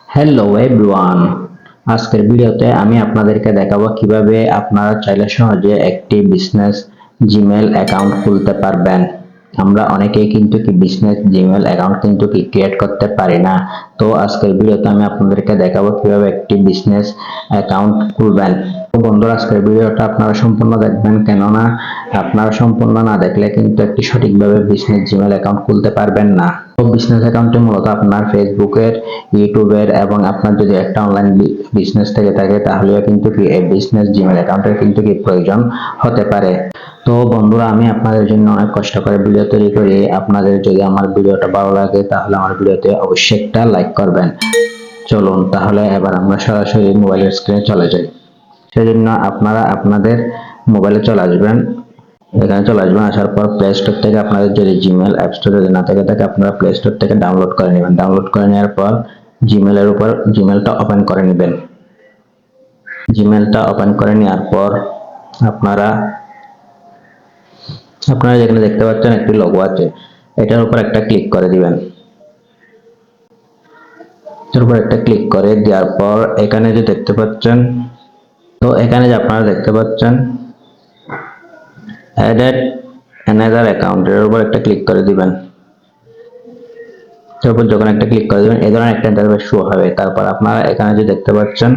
Hello everyone, আজকের ভিডিওতে আমি আপনাদেরকে দেখাবো কিভাবে আপনারা চাইলে সহজে একটি বিজনেস জিমেল অ্যাকাউন্ট খুলতে পারবেন। আমরা অনেকেই কিন্তু বিজনেস জিমেল অ্যাকাউন্ট কিন্তু ক্রিয়েট করতে পারি না। তো আজকের ভিডিওতে আমি আপনাদেরকে দেখাবো কিভাবে একটি বিজনেস অ্যাকাউন্ট খুলবেন। তো বন্ধুরা, আজকের ভিডিওটা আপনারা সম্পূর্ণ দেখবেন, কেননা আপনারা সম্পূর্ণ না দেখলে কিন্তু একটি সঠিকভাবে বিজনেস জিমেল অ্যাকাউন্ট খুলতে পারবেন না। তো বিজনেস অ্যাকাউন্টে মূলত আপনার ফেসবুকের, ইউটিউবের এবং আপনার যদি একটা অনলাইন বিজনেস থেকে থাকে তাহলেও কিন্তু এই বিজনেস জিমেল অ্যাকাউন্টের কিন্তু প্রয়োজন হতে পারে। তো বন্ধুরা, আমি আপনাদের জন্য অনেক কষ্ট করে ভিডিও তৈরি করি। আপনাদের যদি আমার ভিডিওটা ভালো লাগে তাহলে আমার ভিডিওতে অবশ্যই একটা লাইক করবেন। চলুন তাহলে এবার আমরা সরাসরি মোবাইলের স্ক্রিনে চলে যাই। সেজন্য আপনারা আপনাদের মোবাইলে চলে আসবেন। এখানে চলে আসবেন, আসার পর প্লে স্টোর থেকে আপনাদের যদি জিমেল অ্যাপ স্টোর যদি না থাকে আপনারা প্লে স্টোর থেকে ডাউনলোড করে নেবেন। ডাউনলোড করে নেওয়ার পর জিমেলের উপর জিমেলটা ওপেন করে নেবেন। জিমেলটা ওপেন করে নেওয়ার পর আপনারা যেখানে দেখতে পাচ্ছেন একটি লোগো আছে, এটার উপর একটা ক্লিক করে দিবেন। এর উপর একটা ক্লিক করে দেওয়ার পর এখানে যে দেখতে পাচ্ছেন, তো এখানে যে আপনারা দেখতে পাচ্ছেন অ্যাডেড অ্যানাদার অ্যাকাউন্ট, এর উপর একটা ক্লিক করে দিবেন। তারপর যখন একটা ক্লিক করে দিবেন এই ধরনের একটা ইন্টারফেস শো হবে। তারপর আপনারা এখানে যে দেখতে পাচ্ছেন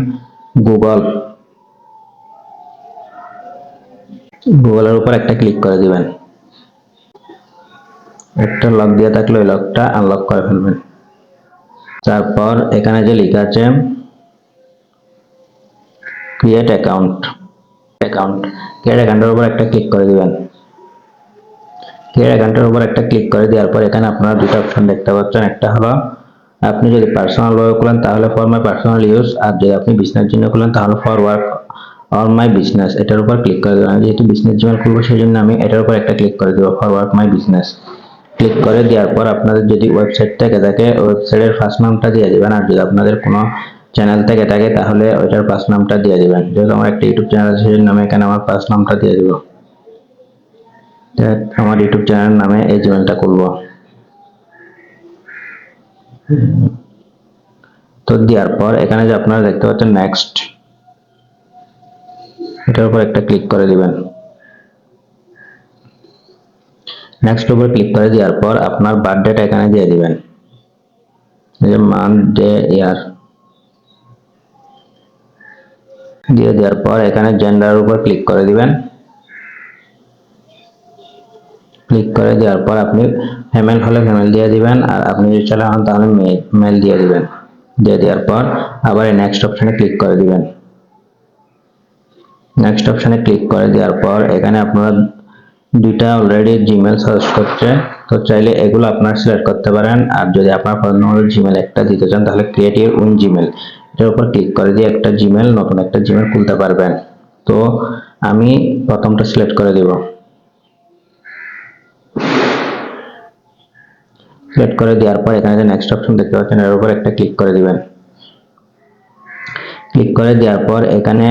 গুগলের উপর একটা ক্লিক করে দিবেন। একটা লক দিয়ে থাকলে ওই লকটা আনলক করে ফেলবেন। তারপর এখানে যে লেখা আছে ক্রিয়েট অ্যাকাউন্ট, ক্রিয়েট অ্যাকাউন্টের উপর একটা ক্লিক করে দিবেন। ক্রিয়েট অ্যাকাউন্টের উপর একটা ক্লিক করে দেওয়ার পর এখানে আপনারা দুটো অপশন দেখতে পাচ্ছেন। একটা হলো আপনি যদি পার্সোনাল ভাবে খোলেন তাহলে ফর মাই পার্সোনাল ইউজ, আর যদি আপনি বিজনেস জন্য খোলেন তাহলে for work or my business, এটার উপর ক্লিক করে দেবেন। আমি যেহেতু বিজনেস জিমেল খুলবো সেই জন্য আমি এটার উপর একটা ক্লিক করে দেবো, for work my business. Click করে দেওয়ার পর আপনাদের যদি ওয়েবসাইট থেকে থাকে ওয়েবসাইটের ফার্স্ট নামটা দিয়ে দিবেন, আর যদি আপনাদের কোনো চ্যানেল থেকে থাকে তাহলে ওইটার ফার্স্ট নামটা দিয়ে দিবেন। যেহেতু আমার একটা ইউটিউব চ্যানেল আছে সেই জন্য আমি এখানে আমার ফার্স্ট নামটা দিয়ে দিব। আমার ইউটিউব চ্যানেল নামে এই জিমেলটা খুলবো। তো দেওয়ার পর এখানে যে আপনারা দেখতে পাচ্ছেন নেক্সট, এটার উপর একটা ক্লিক করে দিবেন। নেক্সট উপর ক্লিক করে দেওয়ার পর আপনার বার্থডেটা এখানে দিয়ে দিবেন, এই যে মান্থ, ডে, ইয়ার দিয়ে দেওয়ার পর এখানে জেন্ডার উপর ক্লিক করে দিবেন। ক্লিক করে দেওয়ার পর আপনি ফিমেল হলে ফিমেল দিয়ে দিবেন, আর আপনি যদি ছেলে হন তাহলে মেল দিয়ে দিবেন। দিয়ে দেওয়ার পর আবার এই নেক্সট অপশনে ক্লিক করে দিবেন। নেক্সট অপশনে ক্লিক করে দেওয়ার পর এখানে আপনারা দুইটা অলরেডি জিমেল সার্চ করছে, তো চাইলে এগুলো আপনারা সিলেক্ট করতে পারেন। আর যদি আপনার পার্সোনাল জিমেল একটা দিতে চান তাহলে ক্রিয়েট ইউর ওন জিমেল, এটার উপর ক্লিক করে দিয়ে একটা জিমেল, নতুন একটা জিমেল খুলতে পারবেন। তো আমি প্রথমটা সিলেক্ট করে দিব। সিলেক্ট করে দেওয়ার পর এখানে যে নেক্সট অপশন দেখতে পাচ্ছেন এর উপর একটা ক্লিক করে দিবেন। ক্লিক করে দেওয়ার পর এখানে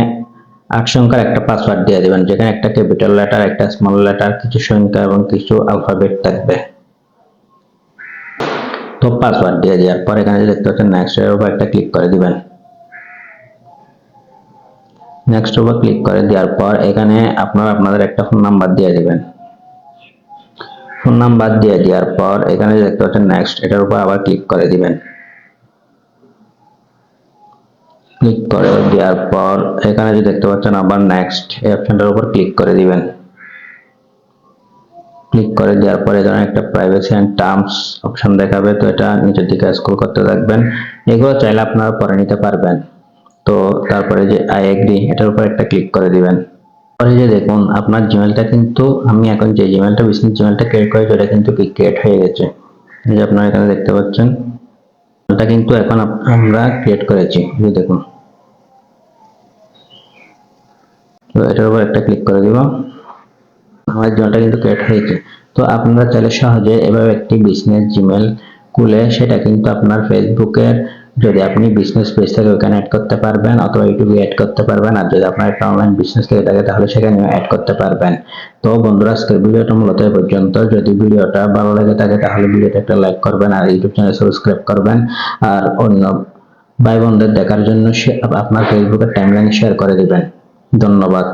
8 সংখ্যার একটা পাসওয়ার্ড দিয়ে দিবেন, যেখানে একটা ক্যাপিটাল লেটার, একটা স্মল লেটার, কিছু সংখ্যা এবং কিছু অ্যালফাবেট থাকবে। তো পাসওয়ার্ড দিয়ে দেওয়ার পর এখানে যে দেখতে পাচ্ছেন নেক্সট, এর উপর একটা ক্লিক করে দিবেন। নেক্সট উপর ক্লিক করে দেওয়ার পর এখানে আপনারা আপনাদের একটা ফোন নাম্বার দিয়ে দিবেন। ফোন নাম্বার দিয়ে দেওয়ার পর এখানে যে দেখতে পাচ্ছেন নেক্সট, এটার উপর আবার ক্লিক করে দিবেন। ক্লিক করে দেওয়ার পর এখানে যে দেখতে পাচ্ছেন আবার নেক্সট, এই অপশনটার উপর ক্লিক করে দিবেন। ক্লিক করে দেওয়ার পর এখানে একটা প্রাইভেসি এন্ড টার্মস অপশন দেখাবে, তো এটা নিচের দিকে স্ক্রল করতে থাকবেন। এগুলো চাইলে আপনারা পরে নিতে পারবেন। তো তারপরে যে আই এগ্রি, এটার উপর একটা ক্লিক করে দিবেন। পরে যে দেখুন আপনার জিমেলটা কিন্তু, আমি এখন যে জিমেলটা বিজনেস জিমেলটা ক্রিয়েট করেছি ওটা কিন্তু ক্রিয়েট হয়ে গেছে। এই যে আপনারা এখানে দেখতে পাচ্ছেন এটা কিন্তু এখন আমরা ক্রিয়েট করেছি, এই দেখুন। তো এটার উপর একটা ক্লিক করে দিব, আমার জিমেলটা কিন্তু ক্রিয়েট হয়েছে। তো আপনারা চাইলে সহজে এভাবে একটি বিজনেস জিমেল খুলে সেটা কিন্তু আপনার ফেসবুকের, যদি আপনি বিজনেস পেজ থেকে ওখানে অ্যাড করতে পারবেন, অথবা ইউটিউবে অ্যাড করতে পারবেন, আর যদি আপনার একটা অনলাইন বিজনেস থেকে থাকে তাহলে সেখানেও অ্যাড করতে পারবেন। তো বন্ধুরা, আজকের ভিডিওটা মূলত এই পর্যন্ত। যদি ভিডিওটা ভালো লেগে থাকে তাহলে ভিডিওতে একটা লাইক করবেন, আর ইউটিউব চ্যানেল সাবস্ক্রাইব করবেন, আর অন্য ভাই বোনদের দেখার জন্য আপনার ফেসবুকের টাইমলাইনে শেয়ার করে দিবেন। ধন্যবাদ।